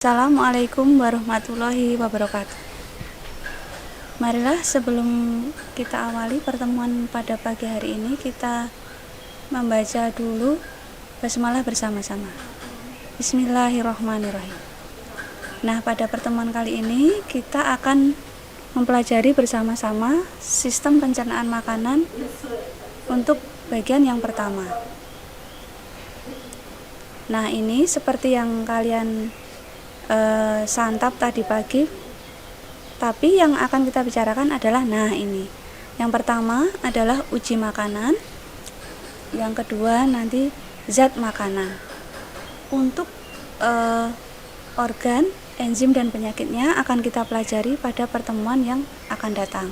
Assalamualaikum warahmatullahi wabarakatuh. Marilah sebelum kita awali pertemuan pada pagi hari ini, kita membaca dulu basmalah bersama-sama. Bismillahirrahmanirrahim. Nah, pada pertemuan kali ini kita akan mempelajari bersama-sama sistem pencernaan makanan untuk bagian yang pertama. Nah, ini seperti yang kalian santap tadi pagi, tapi yang akan kita bicarakan adalah ini. Yang pertama adalah uji makanan, yang kedua nanti zat makanan. Untuk organ, enzim dan penyakitnya akan kita pelajari pada pertemuan yang akan datang.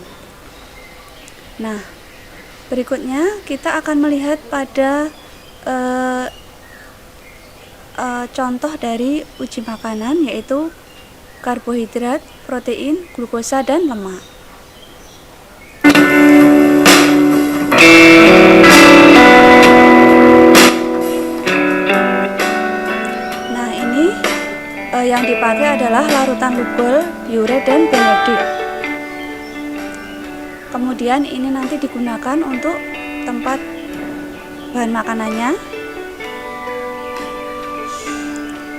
Nah, berikutnya kita akan melihat pada contoh dari uji makanan, yaitu karbohidrat, protein, glukosa, dan lemak. Nah, ini yang dipakai adalah larutan Lugol, Biuret, dan Benedict. Kemudian ini nanti digunakan untuk tempat bahan makanannya.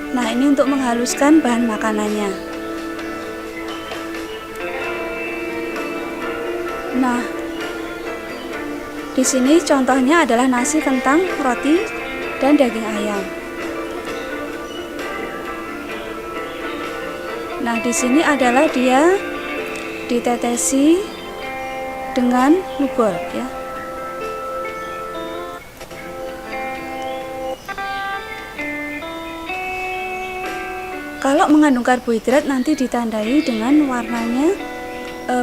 Nah, ini untuk menghaluskan bahan makanannya. Nah, di sini contohnya adalah nasi, kentang, roti, dan daging ayam. Nah, di sini adalah dia ditetesi dengan Lugol, ya. Kalau mengandung karbohidrat nanti ditandai dengan warnanya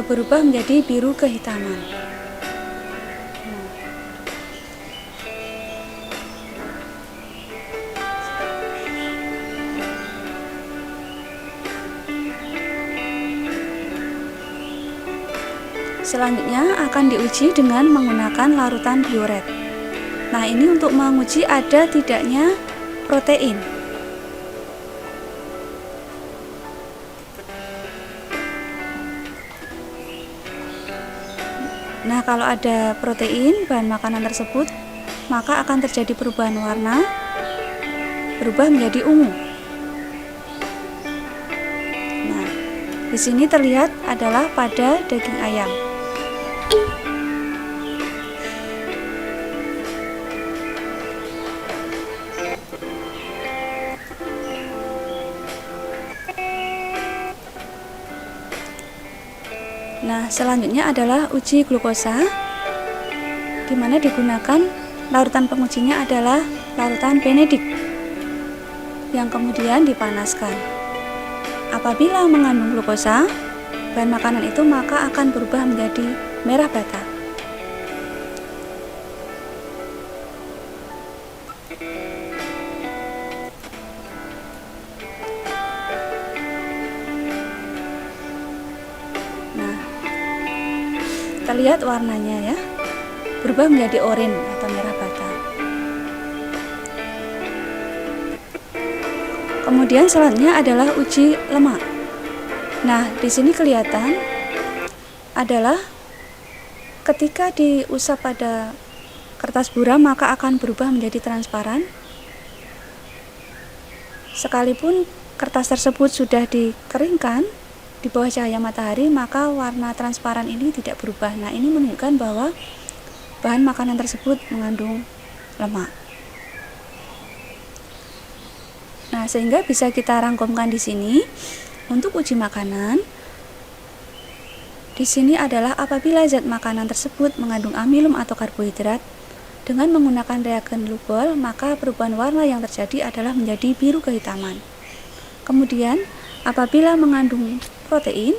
berubah menjadi biru kehitaman. Selanjutnya akan diuji dengan menggunakan larutan Biuret. Nah, ini untuk menguji ada tidaknya protein. Nah, kalau ada protein bahan makanan tersebut, maka akan terjadi perubahan warna, berubah menjadi ungu. Nah, di sini terlihat adalah pada daging ayam. Nah, selanjutnya adalah uji glukosa, di mana digunakan larutan pengujinya adalah larutan Benedict yang kemudian dipanaskan. Apabila mengandung glukosa, bahan makanan itu maka akan berubah menjadi merah bata. Kita lihat warnanya, ya, berubah menjadi oranye atau merah bata. Kemudian selanjutnya adalah uji lemak. Nah, di sini kelihatan adalah ketika diusap pada kertas buram maka akan berubah menjadi transparan. Sekalipun kertas tersebut sudah dikeringkan di bawah cahaya matahari, maka warna transparan ini tidak berubah. Nah, ini menunjukkan bahwa bahan makanan tersebut mengandung lemak. Nah, sehingga bisa kita rangkumkan di sini untuk uji makanan. Di sini adalah apabila zat makanan tersebut mengandung amilum atau karbohidrat dengan menggunakan reagen Lugol, maka perubahan warna yang terjadi adalah menjadi biru kehitaman. Kemudian, apabila mengandung protein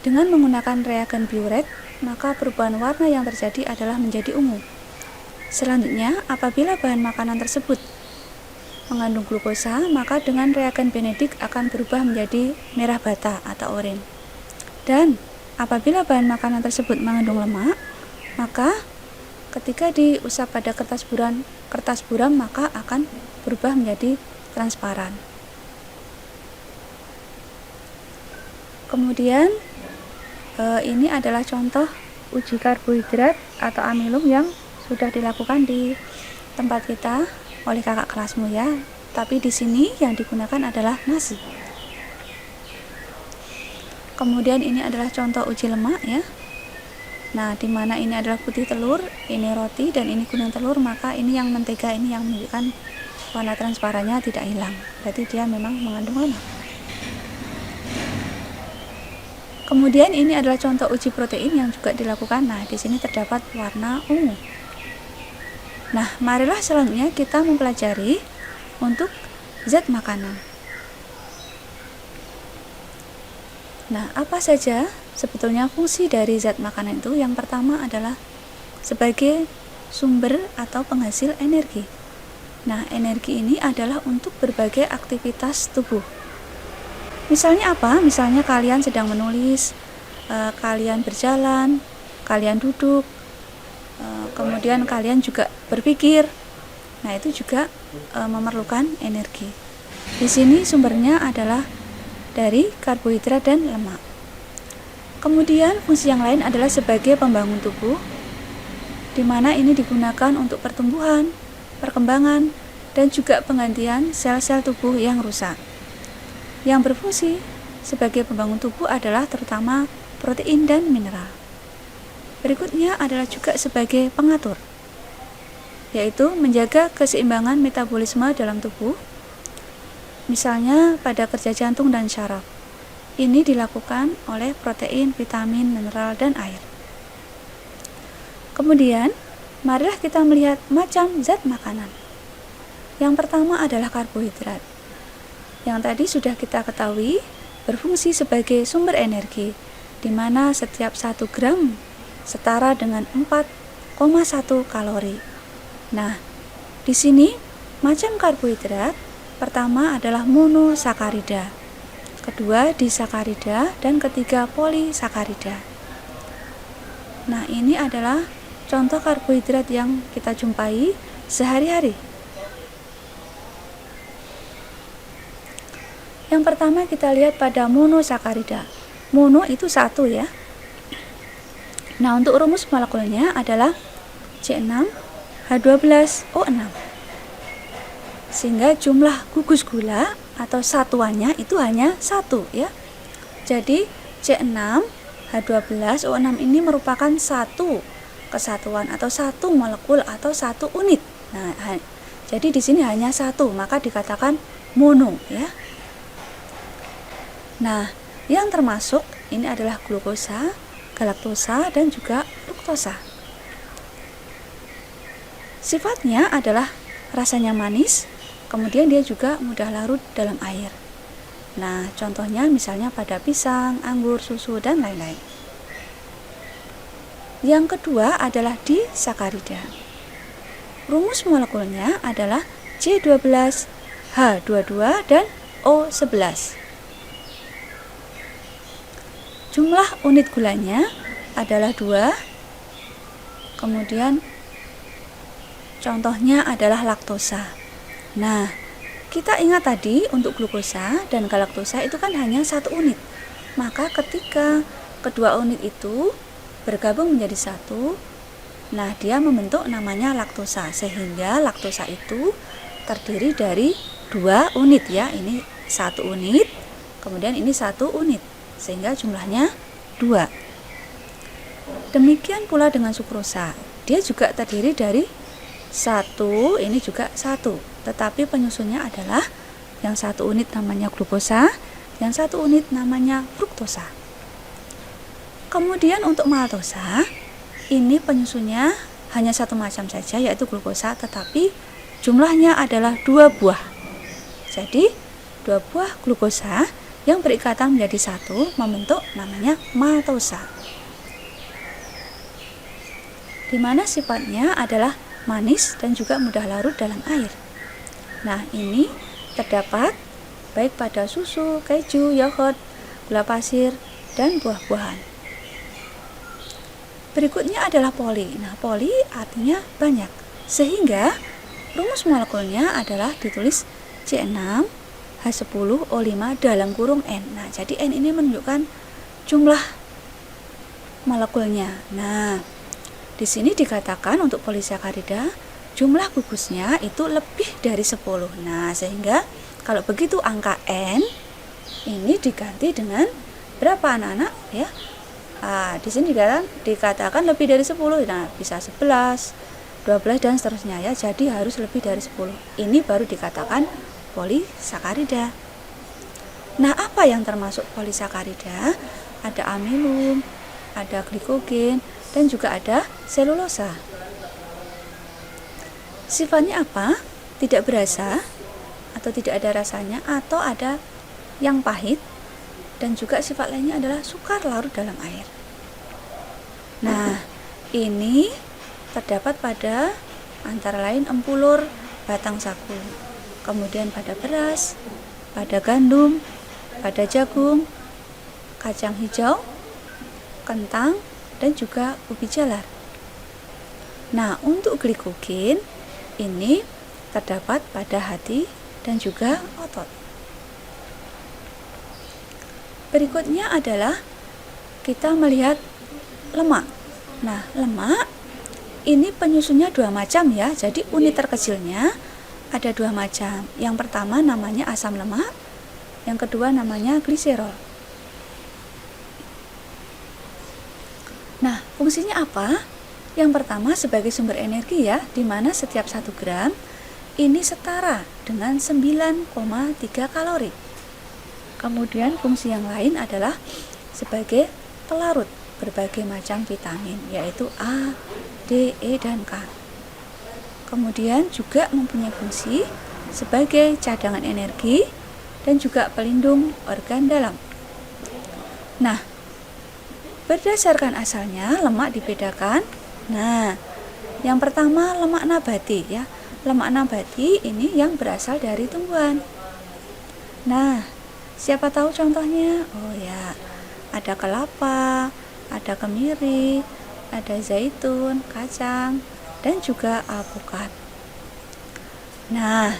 dengan menggunakan reagen Biuret, maka perubahan warna yang terjadi adalah menjadi ungu. Selanjutnya, apabila bahan makanan tersebut mengandung glukosa, maka dengan reagen Benedict akan berubah menjadi merah bata atau oranye. Dan apabila bahan makanan tersebut mengandung lemak, maka ketika diusap pada kertas buram maka akan berubah menjadi transparan. Kemudian ini adalah contoh uji karbohidrat atau amilum yang sudah dilakukan di tempat kita oleh kakak kelasmu ya. Tapi di sini yang digunakan adalah nasi. Kemudian ini adalah contoh uji lemak ya. Nah, di mana ini adalah putih telur, ini roti, dan ini kuning telur, maka ini yang mentega, ini yang menunjukkan warna transparannya tidak hilang. Berarti dia memang mengandung lemak. Kemudian ini adalah contoh uji protein yang juga dilakukan. Nah, di sini terdapat warna ungu. Nah, marilah selanjutnya kita mempelajari untuk zat makanan. Nah, apa saja sebetulnya fungsi dari zat makanan itu? Yang pertama adalah sebagai sumber atau penghasil energi. Nah, energi ini adalah untuk berbagai aktivitas tubuh. Misalnya apa? Misalnya kalian sedang menulis, kalian berjalan, kalian duduk, kemudian kalian juga berpikir. Nah, itu juga memerlukan energi. Di sini sumbernya adalah dari karbohidrat dan lemak. Kemudian fungsi yang lain adalah sebagai pembangun tubuh, di mana ini digunakan untuk pertumbuhan, perkembangan, dan juga penggantian sel-sel tubuh yang rusak. Yang berfungsi sebagai pembangun tubuh adalah terutama protein dan mineral. Berikutnya adalah juga sebagai pengatur, yaitu menjaga keseimbangan metabolisme dalam tubuh. Misalnya pada kerja jantung dan syaraf. Ini dilakukan oleh protein, vitamin, mineral, dan air. Kemudian, marilah kita melihat macam zat makanan. Yang pertama adalah karbohidrat. Yang tadi sudah kita ketahui berfungsi sebagai sumber energi, di mana setiap 1 gram setara dengan 4,1 kalori. Nah, di sini macam karbohidrat pertama adalah monosakarida, kedua disakarida, dan ketiga polisakarida. Nah, ini adalah contoh karbohidrat yang kita jumpai sehari-hari. Yang pertama kita lihat pada monosakarida. Mono itu 1 ya. Nah, untuk rumus molekulnya adalah C6H12O6. Sehingga jumlah gugus gula atau satuannya itu hanya 1 ya. Jadi C6H12O6 ini merupakan 1 kesatuan atau 1 molekul atau 1 unit. Nah, jadi di sini hanya 1, maka dikatakan mono ya. Nah, yang termasuk ini adalah glukosa, galaktosa, dan juga fruktosa. Sifatnya adalah rasanya manis, kemudian dia juga mudah larut dalam air. Nah, contohnya misalnya pada pisang, anggur, susu, dan lain-lain. Yang kedua adalah disakarida. Rumus molekulnya adalah C12H22 dan O11. Jumlah unit gulanya adalah 2. Kemudian contohnya adalah laktosa. Nah, kita ingat tadi untuk glukosa dan galaktosa itu kan hanya 1 unit. Maka ketika kedua unit itu bergabung menjadi 1, nah dia membentuk namanya laktosa. Sehingga laktosa itu terdiri dari 2 unit ya. Ini 1 unit, kemudian ini 1 unit. Sehingga jumlahnya 2. Demikian pula dengan sukrosa. Dia juga terdiri dari 1, ini juga 1. Tetapi penyusunnya adalah yang 1 unit namanya glukosa, yang 1 unit namanya fruktosa. Kemudian untuk maltosa, ini penyusunnya hanya 1 macam saja, yaitu glukosa, tetapi jumlahnya adalah 2 buah. Jadi 2 buah glukosa yang berikatan menjadi 1 membentuk namanya maltosa, di mana sifatnya adalah manis dan juga mudah larut dalam air. Nah, ini terdapat baik pada susu, keju, yogurt, gula pasir, dan buah-buahan. Berikutnya adalah poli. Nah, poli artinya banyak, sehingga rumus molekulnya adalah ditulis C6H10O5 dalam kurung N. Nah, jadi N ini menunjukkan jumlah molekulnya. Nah, di sini dikatakan untuk polisakarida jumlah gugusnya itu lebih dari 10. Nah, sehingga kalau begitu angka N ini diganti dengan berapa anak-anak ya? Di sini dikatakan lebih dari 10. Nah, bisa 11, 12 dan seterusnya ya. Jadi harus lebih dari 10. Ini baru dikatakan polisakarida. Nah, apa yang termasuk polisakarida? Ada amilum, ada glikogen, dan juga ada selulosa. Sifatnya apa? Tidak berasa atau tidak ada rasanya, atau ada yang pahit, dan juga sifat lainnya adalah sukar larut dalam air. Nah, ini terdapat pada antara lain empulur batang sagu, kemudian pada beras, pada gandum, pada jagung, kacang hijau, kentang, dan juga ubi jalar. Nah, untuk glikogen ini terdapat pada hati dan juga otot. Berikutnya adalah kita melihat lemak. Nah, lemak ini penyusunnya dua macam ya. Jadi unit terkecilnya ada dua macam. Yang pertama namanya asam lemak, yang kedua namanya gliserol. Nah, fungsinya apa? Yang pertama sebagai sumber energi ya, di mana setiap 1 gram ini setara dengan 9,3 kalori. Kemudian fungsi yang lain adalah sebagai pelarut berbagai macam vitamin, yaitu A, D, E, dan K. Kemudian juga mempunyai fungsi sebagai cadangan energi dan juga pelindung organ dalam. Nah, berdasarkan asalnya lemak dibedakan. Nah, yang pertama lemak nabati ya. Lemak nabati ini yang berasal dari tumbuhan. Nah, siapa tahu contohnya? Oh ya, ada kelapa, ada kemiri, ada zaitun, kacang, dan juga alpukat. Nah,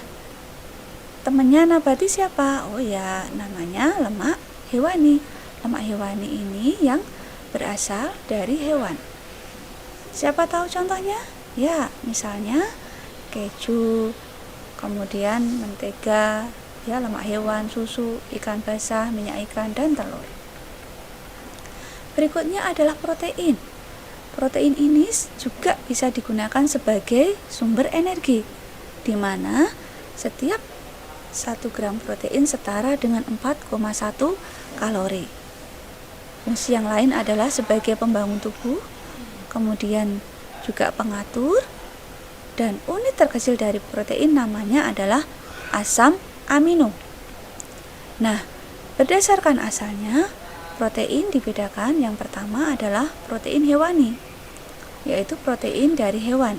temannya nabati siapa? Oh ya, namanya lemak hewani. Lemak hewani ini yang berasal dari hewan. Siapa tahu contohnya? Ya, misalnya keju, kemudian mentega, ya lemak hewan, susu, ikan basah, minyak ikan, dan telur. Berikutnya adalah protein. Protein ini juga bisa digunakan sebagai sumber energi, di mana setiap 1 gram protein setara dengan 4,1 kalori. Fungsi yang lain adalah sebagai pembangun tubuh, kemudian juga pengatur, dan unit terkecil dari protein namanya adalah asam amino. Nah, berdasarkan asalnya, protein dibedakan. Yang pertama adalah protein hewani, yaitu protein dari hewan,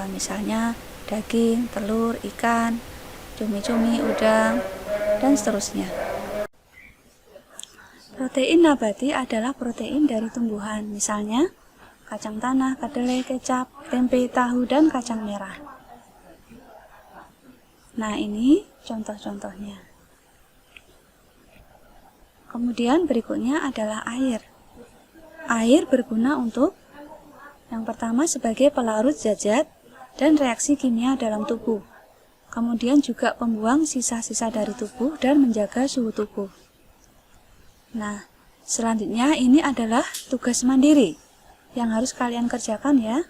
misalnya daging, telur, ikan, cumi-cumi, udang, dan seterusnya. Protein nabati adalah protein dari tumbuhan, misalnya kacang tanah, kedelai, kecap, tempe, tahu, dan kacang merah. Nah, ini contoh-contohnya. Kemudian berikutnya adalah air. Air berguna untuk yang pertama sebagai pelarut zat-zat dan reaksi kimia dalam tubuh. Kemudian juga pembuang sisa-sisa dari tubuh dan menjaga suhu tubuh. Nah, selanjutnya ini adalah tugas mandiri yang harus kalian kerjakan ya,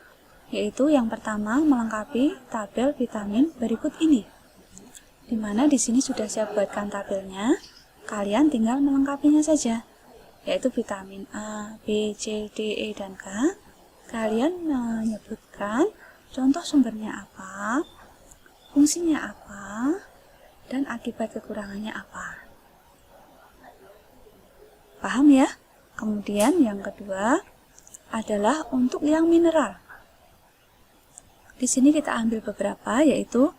yaitu yang pertama melengkapi tabel vitamin berikut ini. Dimana di sini sudah saya buatkan tabelnya, kalian tinggal melengkapinya saja, yaitu vitamin A, B, C, D, E, dan K. Kalian menyebutkan contoh sumbernya apa, fungsinya apa, dan akibat kekurangannya apa. Paham ya? Kemudian yang kedua adalah untuk yang mineral. Di sini kita ambil beberapa, yaitu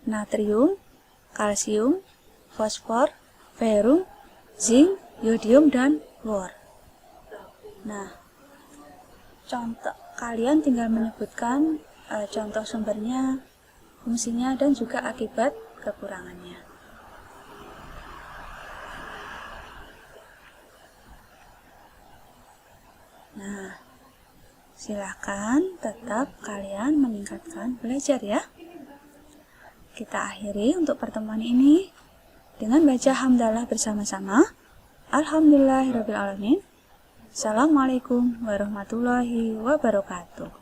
natrium, kalsium, fosfor, ferrum, zinc, yodium, dan bor. Nah, contoh kalian tinggal menyebutkan contoh sumbernya, fungsinya, dan juga akibat kekurangannya. Silahkan tetap kalian meningkatkan belajar ya. Kita akhiri untuk pertemuan ini dengan baca hamdalah bersama-sama. Alhamdulillahirrabbilalamin. Assalamualaikum warahmatullahi wabarakatuh.